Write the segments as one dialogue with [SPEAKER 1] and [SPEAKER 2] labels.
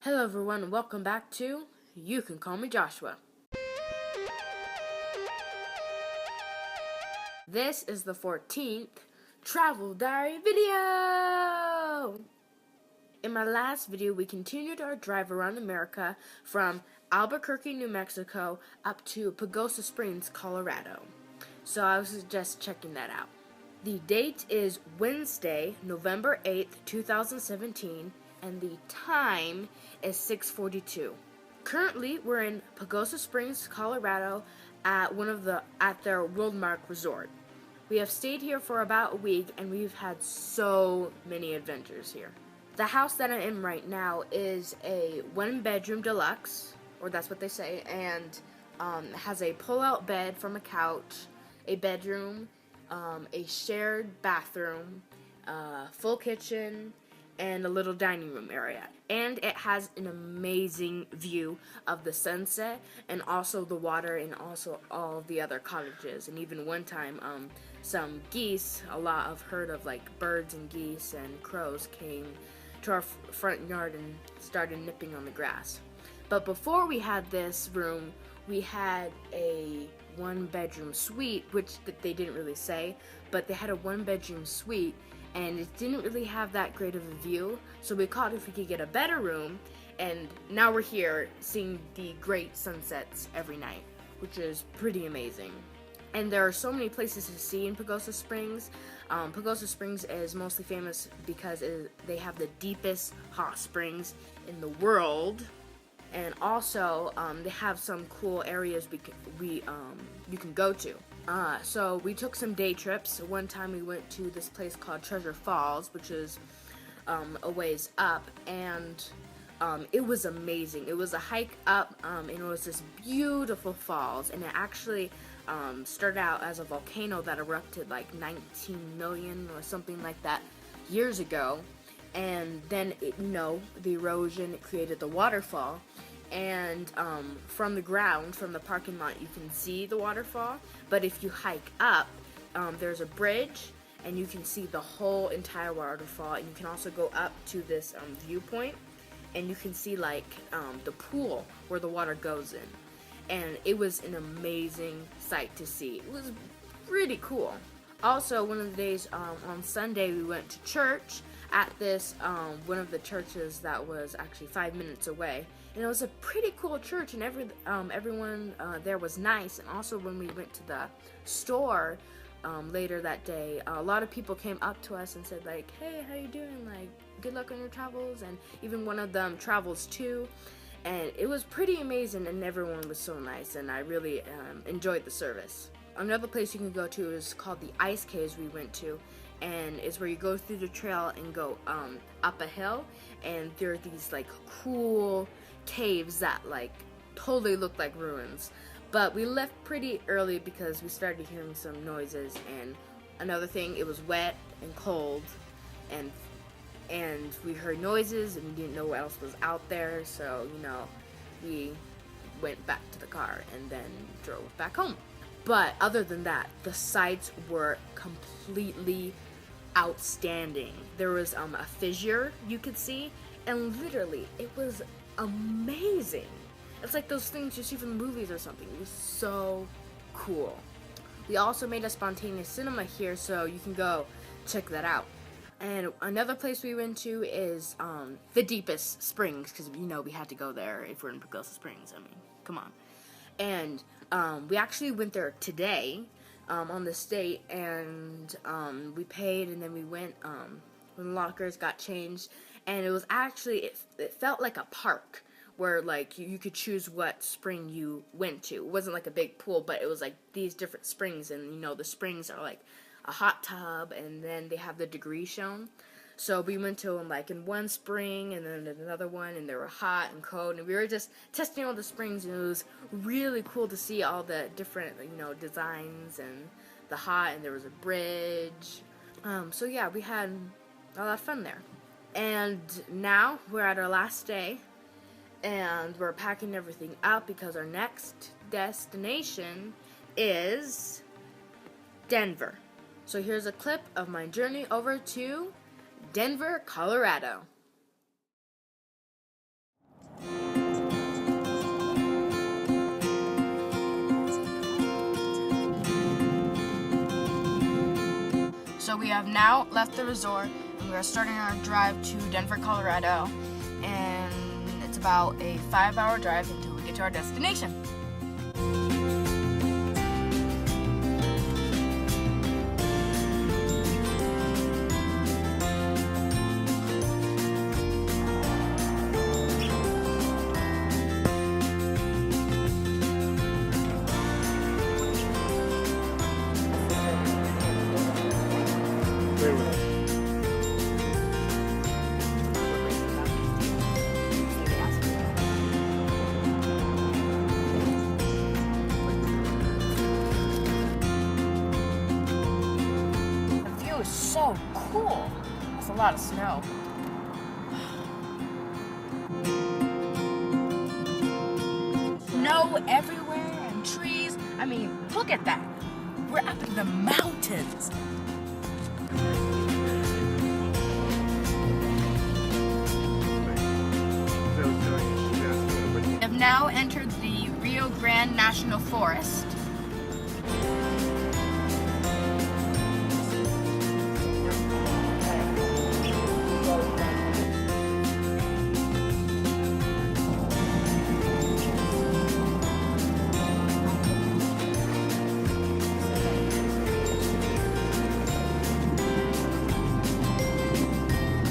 [SPEAKER 1] Hello everyone and welcome back to You Can Call Me Joshua. This is the 14th travel diary video! In my last video we continued our drive around America from Albuquerque, New Mexico up to Pagosa Springs, Colorado. So I was just checking that out. The date is Wednesday, November 8th, 2017. And the time is 6:42. Currently, we're in Pagosa Springs, Colorado, at their Worldmark Resort. We have stayed here for about a week, and we've had so many adventures here. The house that I'm in right now is a one-bedroom deluxe, or that's what they say, and has a pull-out bed from a couch, a bedroom, a shared bathroom, full kitchen, and a little dining room area. And it has an amazing view of the sunset and also the water and also all of the other cottages. And even one time, some geese, a lot of herd of like birds and geese and crows came to our front yard and started nipping on the grass. But before we had this room, we had a one-bedroom suite, which they didn't really say, but they had a one-bedroom suite, and it didn't really have that great of a view, so we called if we could get a better room, and now we're here seeing the great sunsets every night, which is pretty amazing. And there are so many places to see in Pagosa Springs. Pagosa Springs is mostly famous because they have the deepest hot springs in the world, and also they have some cool areas you can go to. So we took some day trips. One time we went to this place called Treasure Falls, which is a ways up, and it was amazing. It was a hike up, and it was this beautiful falls, and it actually started out as a volcano that erupted like 19 million or something like that years ago, and then the erosion created the waterfall. And from the ground, from the parking lot, you can see the waterfall. But if you hike up, there's a bridge, and you can see the whole entire waterfall. And you can also go up to this viewpoint, and you can see like the pool where the water goes in. And it was an amazing sight to see. It was pretty cool. Also, one of the days on Sunday, we went to church at this one of the churches that was actually 5 minutes away, and it was a pretty cool church, and everyone there was nice. And also, when we went to the store later that day, a lot of people came up to us and said like, "Hey, how you doing? Like, good luck on your travels." And even one of them travels too, and it was pretty amazing, and everyone was so nice, and I really enjoyed the service. Another place you can go to is called the Ice Caves we went to, and is where you go through the trail and go up a hill, and there are these like cool caves that like totally look like ruins. But we left pretty early because we started hearing some noises, and another thing, it was wet and cold, and we heard noises and we didn't know what else was out there, so we went back to the car and then drove back home. But other than that, the sights were completely outstanding. There was a fissure you could see, and literally it was amazing. It's like those things you see from the movies or something. It was so cool. We also made a spontaneous cinema here, so you can go check that out. And another place we went to is the deepest springs, because we had to go there if we're in Pagosa Springs. I mean, come on. And we actually went there today on this date, and we paid, and then we went when the lockers got changed, and it was actually it felt like a park where like you could choose what spring you went to. It wasn't like a big pool, but it was like these different springs, and the springs are like a hot tub, and then they have the degree shown. So we went to them like in one spring and then another one, and they were hot and cold, and we were just testing all the springs, and it was really cool to see all the different designs and the hot, and there was a bridge. So yeah, we had a lot of fun there. And now we're at our last day, and we're packing everything up because our next destination is Denver. So here's a clip of my journey over to Denver, Colorado. So we have now left the resort and we are starting our drive to Denver, Colorado, and it's about a 5-hour drive until we get to our destination. So cool. That's a lot of snow. Snow everywhere and trees. I mean, look at that. We're up in the mountains. We have now entered the Rio Grande National Forest.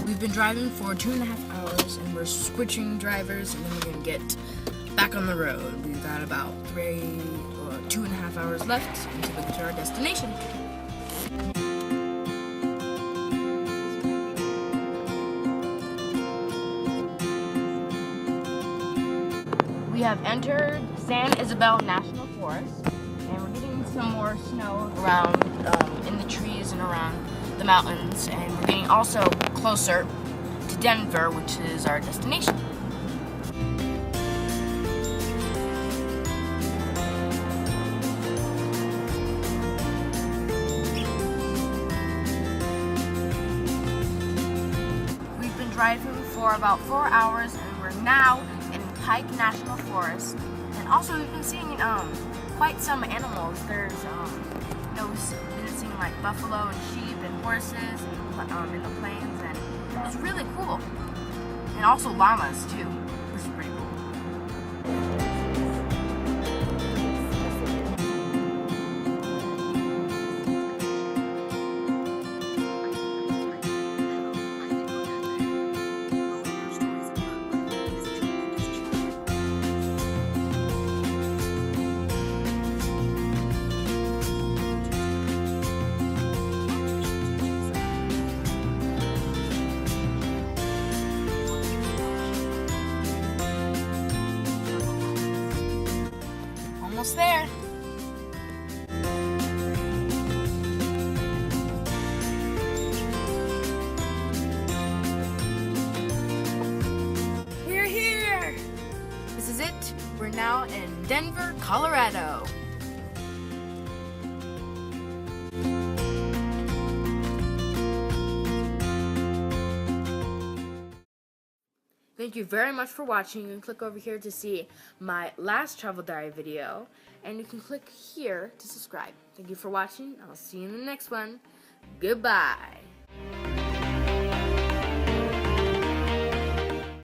[SPEAKER 1] We've been driving for 2.5 hours and we're switching drivers, and then we're gonna get back on the road. We've got about 2.5 hours left until we get to our destination. We have entered San Isabel National Forest, and we're getting some more snow around in the trees and around the mountains, and we're getting also closer to Denver, which is our destination. We've been driving for about 4 hours, and we're now in Pike National Forest, and also we've been seeing quite some animals. There's we've been seeing like buffalo and sheep and horses in the plains, and it's really cool. And also llamas too, which is pretty cool. Almost there. We're here. This is it. We're now in Denver, Colorado. Thank you very much for watching. You can click over here to see my last travel diary video, and you can click here to subscribe. Thank you for watching. I'll see you in the next one. Goodbye.